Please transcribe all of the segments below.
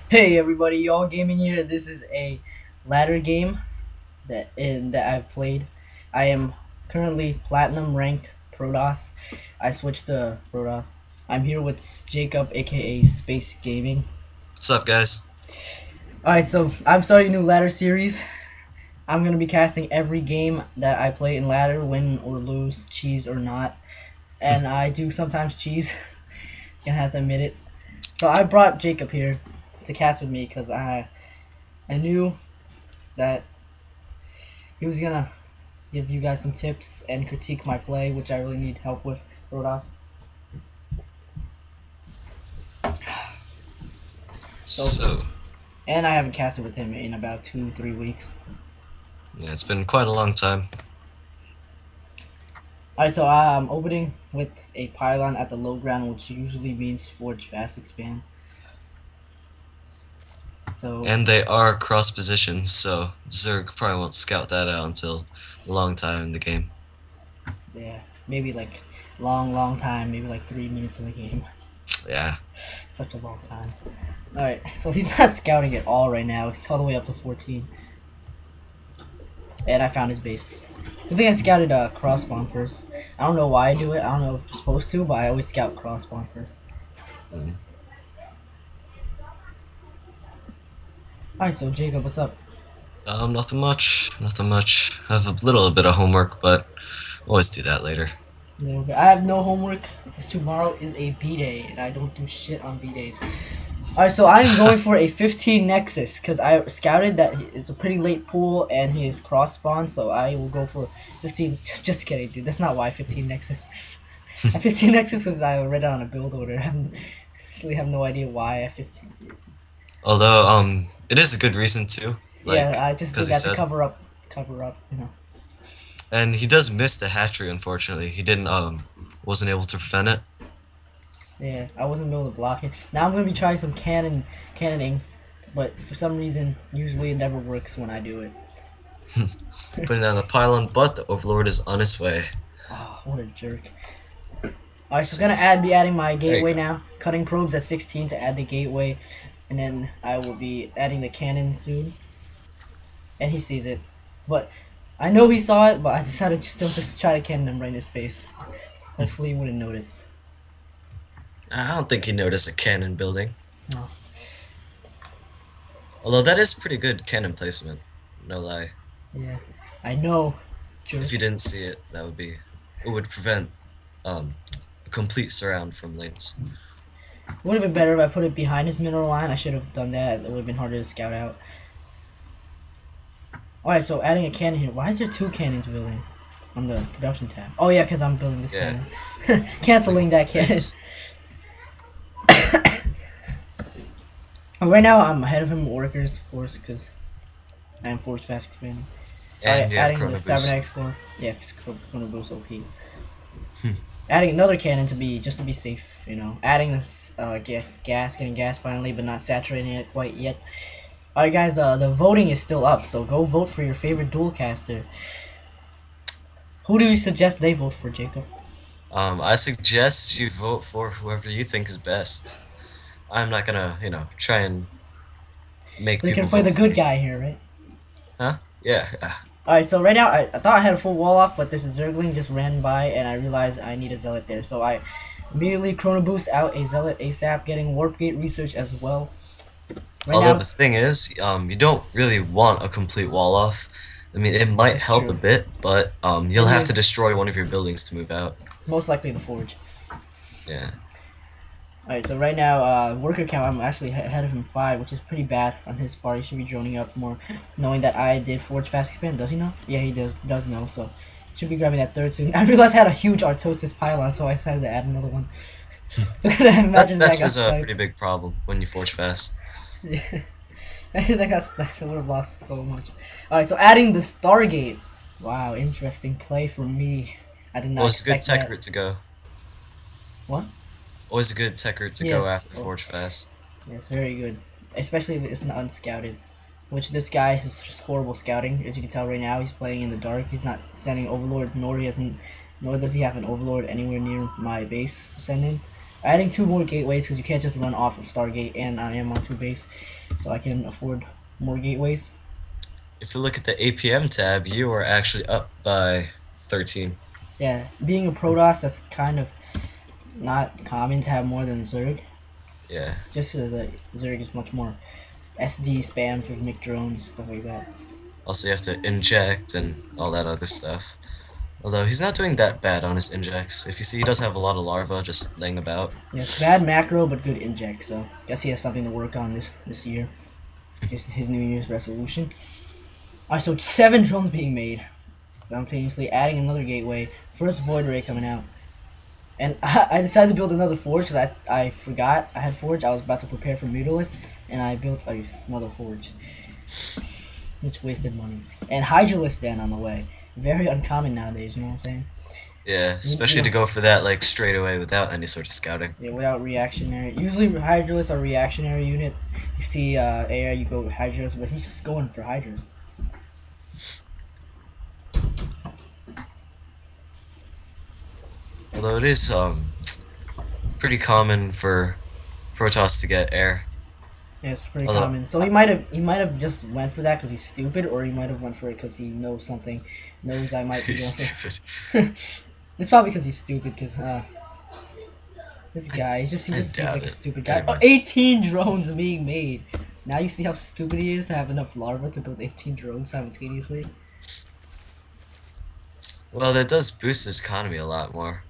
Hey everybody, y'all gaming here. This is a ladder game that I've played. I am currently platinum ranked Protoss. I switched to Protoss. I'm here with Jacob, aka Spehssgaming. What's up, guys? Alright, so I'm starting a new ladder series. I'm gonna be casting every game that I play in ladder, win or lose, cheese or not. And I do sometimes cheese. Gonna have to admit it. So I brought Jacob here to cast with me because I knew that he was gonna give you guys some tips and critique my play, which I really need help with, Rodas. So, So, and I haven't casted with him in about 2-3 weeks. yeah, it's been quite a long time. Alright, so I'm opening with a pylon at the low ground, which usually means forge fast expand. So, And they are cross positions, so Zerg probably won't scout that out until a long time in the game. yeah, maybe like long time, maybe like 3 minutes in the game. Yeah. Such a long time. Alright, so he's not scouting at all right now. It's all the way up to 14. And I found his base. I think I scouted cross spawn first. I don't know why I do it. I don't know if you're supposed to, but I always scout cross spawn first. Mm. Alright, so Jacob, what's up? Nothing much. Nothing much. I have a little bit of homework, but always do that later. No, I have no homework because tomorrow is a B-day and I don't do shit on B-days. Alright, so I'm going for a 15 Nexus because I scouted that it's a pretty late pool and he is cross spawn, so I will go for 15. Just kidding, dude. That's not why 15 Nexus. At 15 Nexus because I read it on a build order. I actually have no idea why at 15. Although, it is a good reason too. Like, Yeah, I just did because he that to said. cover up, you know. And he does miss the hatchery, unfortunately. He didn't, wasn't able to prevent it. Yeah, I wasn't able to block it. Now I'm gonna be trying some cannoning, but for some reason, usually it never works when I do it. Putting down the pylon, but the Overlord is on its way. Oh, what a jerk. Alright, so I'm gonna be adding my gateway now. Cutting probes at 16 to add the gateway, and then I will be adding the cannon soon. And he sees it, but I know he saw it, but I decided to still just try to cannon him right in his face. Hopefully he wouldn't notice. I don't think he noticed a cannon building. No. Although that is pretty good cannon placement, no lie. Yeah, I know. Jerk. If you didn't see it, it would prevent a complete surround from lanes. Would have been better if I put it behind his mineral line. I should have done that. It would have been harder to scout out. Alright, so adding a cannon here. Why is there 2 cannons building on the production tab? Oh yeah, because I'm building this cannon. Canceling that cannon. Right now I'm ahead of him workers, of course, because I am force fast expanding. And you have Adding the Chrono Boost. 7x core. Yeah, because Chrono Boost OP. Adding another cannon to be safe, you know. Adding this getting gas finally, but not saturating it quite yet. Alright guys, the voting is still up, so go vote for your favorite dual caster. Who do you suggest they vote for, Jacob? I suggest you vote for whoever you think is best. I'm not gonna, try and make We people can play vote the for good me. guy here, right? Huh? Yeah. Alright, so right now, I thought I had a full wall off, but this Zergling just ran by, and I realized I need a Zealot there. So I immediately Chrono Boost out a Zealot ASAP, getting Warp Gate research as well. Although the thing is, you don't really want a complete wall off. I mean, it might help true. a bit, but you'll have to destroy one of your buildings to move out. Most likely the Forge. Yeah. Alright, so right now, worker count, I'm actually ahead of him 5, which is pretty bad on his part. He should be droning up more, knowing that I did Forge Fast Expand. Does he know? Yeah, he does know, so should be grabbing that third soon. I realized I had a huge Artosis pylon, so I decided to add another one. Imagine that got was a sniped. pretty big problem when you forge fast. Yeah. That got sniped. I would have lost so much. Alright, so adding the Stargate. Wow, interesting play for me. I did not Well, it's a good expect tech route to go. What? Always a good tech route to go after forge fast. Yes, very good. Especially if it's not unscouted. Which this guy is just horrible scouting. As you can tell right now, he's playing in the dark. He's not sending Overlord, nor does he have an Overlord anywhere near my base to send in. Adding 2 more gateways because you can't just run off of Stargate, and I am on 2 base, so I can afford more gateways. If you look at the APM tab, you are actually up by 13. Yeah, being a Protoss, that's kind of not common to have more than Zerg. Yeah. Just so the Zerg is much more SD spam for Mick drones, stuff like that. Also, you have to inject and all that other stuff. Although he's not doing that bad on his injects. If you see, he does have a lot of larvae just laying about. Yes, bad macro, but good inject, so guess he has something to work on this year. His New Year's resolution. Alright, so 7 drones being made. Simultaneously adding another gateway. First Void Ray coming out. And I decided to build another forge because I forgot I had forge. I was about to prepare for Mutalisk, and I built another forge. Which wasted money. And Hydralisk Den on the way. Very uncommon nowadays, you know what I'm saying? Yeah, especially to go for that like straight away without any sort of scouting. Yeah, without reactionary. Usually Hydralisk are reactionary unit. You see AI, you go with Hydras, but he's just going for Hydras. Although it is pretty common for Protoss to get air. Yeah, it's pretty common. So he might have just went for that because he's stupid, or he might have went for it because he knows something, knows I might be He's stupid. It's probably because he's stupid. Because this guy, he just seems like a stupid guy. Oh, 18 drones being made. Now you see how stupid he is to have enough larvae to build 18 drones simultaneously. Well, that does boost his economy a lot more.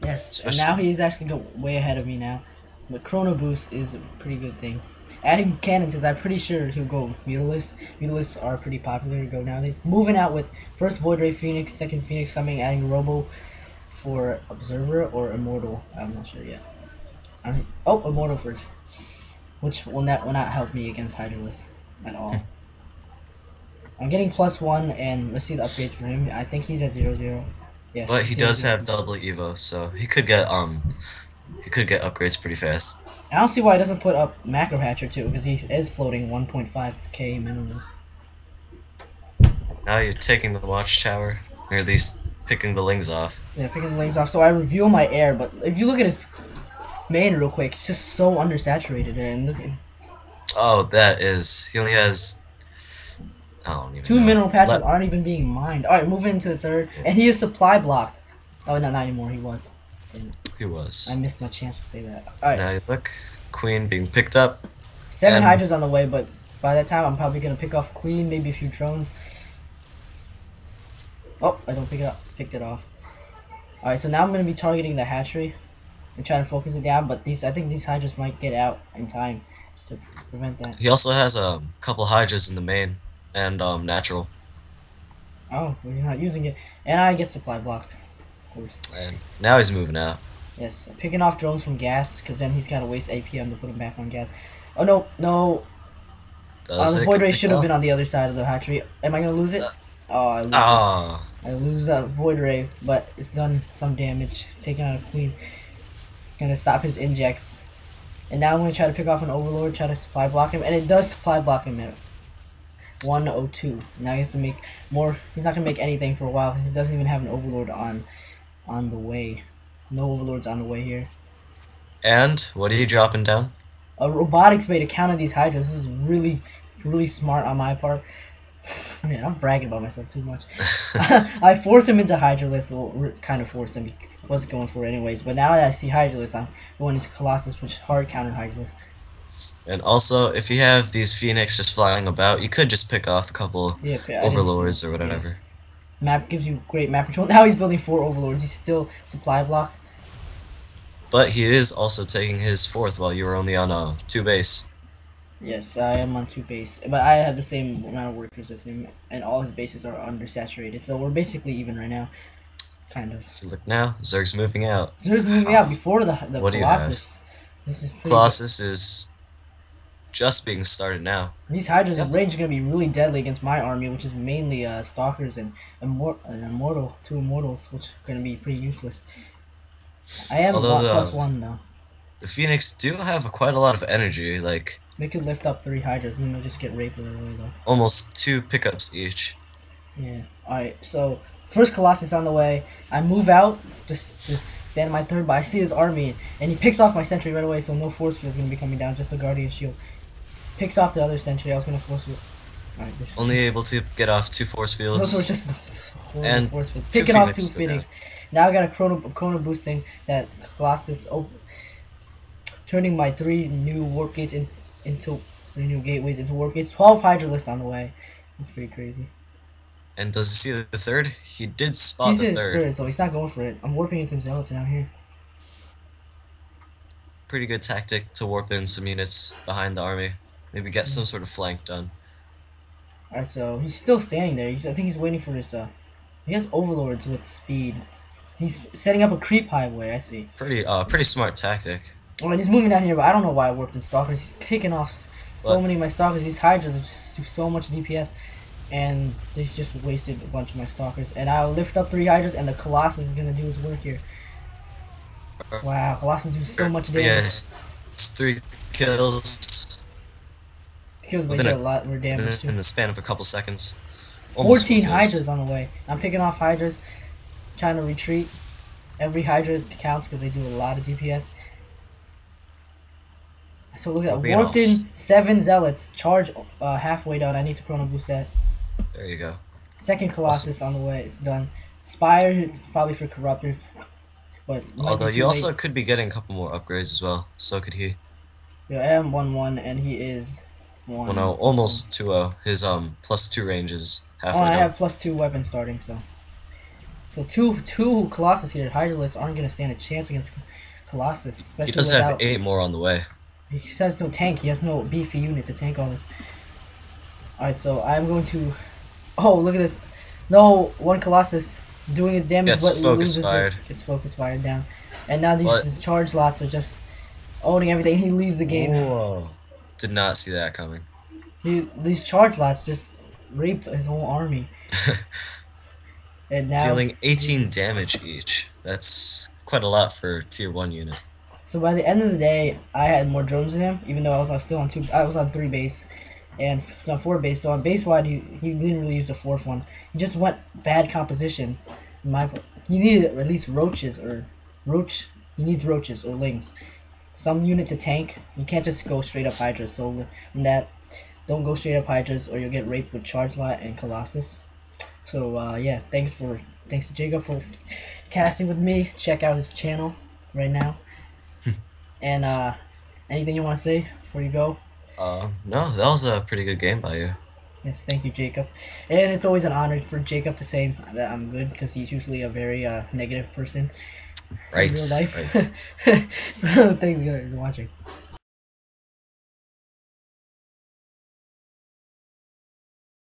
Yes, and now he's actually way ahead of me now. The Chrono Boost is a pretty good thing. Adding cannons is, I'm pretty sure he'll go Mutalisks. Mutalisks are pretty popular to go nowadays. Moving out with first Void Ray Phoenix, second Phoenix coming, adding Robo for Observer or Immortal. I'm not sure yet. Immortal first. Which will not help me against Hydralisk at all. I'm getting +1, and let's see the upgrades for him. I think he's at 0-0. Yes, but he does have double Evo, so he could get upgrades pretty fast. I don't see why he doesn't put up Macro Hatcher too, because he is floating 1.5k minimums. Now you're taking the watchtower, or at least picking the lings off. Yeah, picking the lings off. So I reveal my air, but if you look at his main real quick, it's just so undersaturated there. And look at, oh, that is. He only has. I don't even 2 know. mineral patches aren't even being mined. Alright, moving into the third. And he is supply blocked. Oh, no, not anymore. He was. He was. I missed my chance to say that. Alright. Now you look. Queen being picked up. 7 Hydras on the way, but by that time I'm probably going to pick off Queen, maybe a few drones. Oh, I don't pick it up. Picked it off. Alright, so now I'm going to be targeting the hatchery and trying to focus it down, but I think these Hydras might get out in time to prevent that. He also has a couple Hydras in the main and natural. Oh, we're not using it. And I get supply blocked, of course. And now he's moving out. Yes, picking off drones from gas, because then he's got to waste APM to put him back on gas. Oh, no, no. The Void Ray should have been on the other side of the hatchery. Am I going to lose it? Oh, I lose it. I lose that Void Ray, but it's done some damage. Taking out a Queen. Gonna stop his injects. And now I'm going to try to pick off an Overlord, try to supply block him. And it does supply block him at 102. Now he has to make more. He's not going to make anything for a while because he doesn't even have an Overlord on the way. No Overlords on the way here. And what are you dropping down? A robotics bay to counter these Hydras. This is really, really smart on my part. Man, I'm bragging about myself too much. I forced him into Hydralisk. Well, kind of forced him. He wasn't going for it anyways. But now that I see Hydralisk, I'm going into Colossus, which hard countered Hydralisk. And also, if you have these Phoenix just flying about, you could just pick off a couple Overlords or whatever. Yeah. Map gives you great map control. Now he's building 4 Overlords. He's still supply blocked. But he is also taking his 4th while you were only on 2 base. Yes, I am on 2 base. But I have the same amount of workers as him. And all his bases are undersaturated. So we're basically even right now. Kind of. If you look now, Zerg's moving out. Zerg's moving out before the what Colossus. This is Colossus is just being started now. These Hydras in range are going to be really deadly against my army, which is mainly Stalkers and two Immortals, which are going to be pretty useless. I am +1 though. The Phoenix do have quite a lot of energy, like... They could lift up 3 Hydras and they'll just get raped away though. Almost 2 pickups each. Yeah. Alright, so First Colossus on the way. I move out, just to stand my third, but I see his army, and he picks off my sentry right away, so no force field is going to be coming down, just a Guardian Shield. Picks off the other sentry, I was going to force field. Alright, Only able to get off 2 force fields. those were just horrible And force field. 2 Picking off 2 Phoenix, Phoenix. Now I got a chrono boosting that Colossus, turning my 3 new warp gates into 3 new gateways into warp gates. 12 Hydralisks on the way. That's pretty crazy. And does he see the third? He did spot He's the in his third. third, so he's not going for it. I'm warping in some zealots out here. Pretty good tactic to warp in some units behind the army. Maybe get some sort of flank done. Alright, so he's still standing there. I think he's waiting for this. He has overlords with speed. He's setting up a creep highway. I see. Pretty smart tactic. Oh, and he's moving down here, but I don't know why I warped in stalkers. He's picking off so many of my stalkers. These hydras just do so much DPS, and he's just wasted a bunch of my stalkers. And I'll lift up 3 hydras, and the Colossus is gonna do his work here. Wow, Colossus do so much damage. Yes, 3 kills Kills me a lot more damage too. in the span of a couple seconds. Almost 14 4 kills. hydras on the way. I'm picking off hydras, trying to retreat. Every hydra counts because they do a lot of DPS. So look at that. Warped in 7 zealots. Charge halfway down. I need to chrono boost that. There you go. Second Colossus on the way. It's done. Spire, it's probably for corruptors. But Although you also could be getting a couple more upgrades as well. So could he. Yeah, I am 1-1 and he is 1. Well, no, almost 2-0. His +2 range is halfway I down. have +2 weapons starting, so. So two Colossus here. Hydralisks aren't gonna stand a chance against Colossus, especially He does without. have 8 more on the way. He has no tank. He has no beefy unit to tank all this. Alright, so I'm going to. Oh, look at this. No, 1 Colossus doing its damage, Gets but focus loses fired. it. Gets focus fired down. And now these charge lots are just owning everything. He leaves the game. Whoa. Did not see that coming. These charge lots just raped his whole army. And now Dealing 18 damage each. That's quite a lot for a tier 1 unit. So by the end of the day, I had more drones than him, even though I was still on 2. I was on 3 base, and on 4 base. So on base wide, he didn't really use the 4th one. He just went bad composition. He needed at least roaches or He needs roaches or lings. Some unit to tank. You can't just go straight up hydras. So in that, don't go straight up hydras, or you'll get raped with charge lot and colossus. So yeah, thanks to Jacob for casting with me. Check out his channel right now. And anything you want to say before you go? No, that was a pretty good game by you. Yes, thank you, Jacob. And it's always an honor for Jacob to say that I'm good, because he's usually a very negative person Right. in real life. Right. So thanks guys for watching.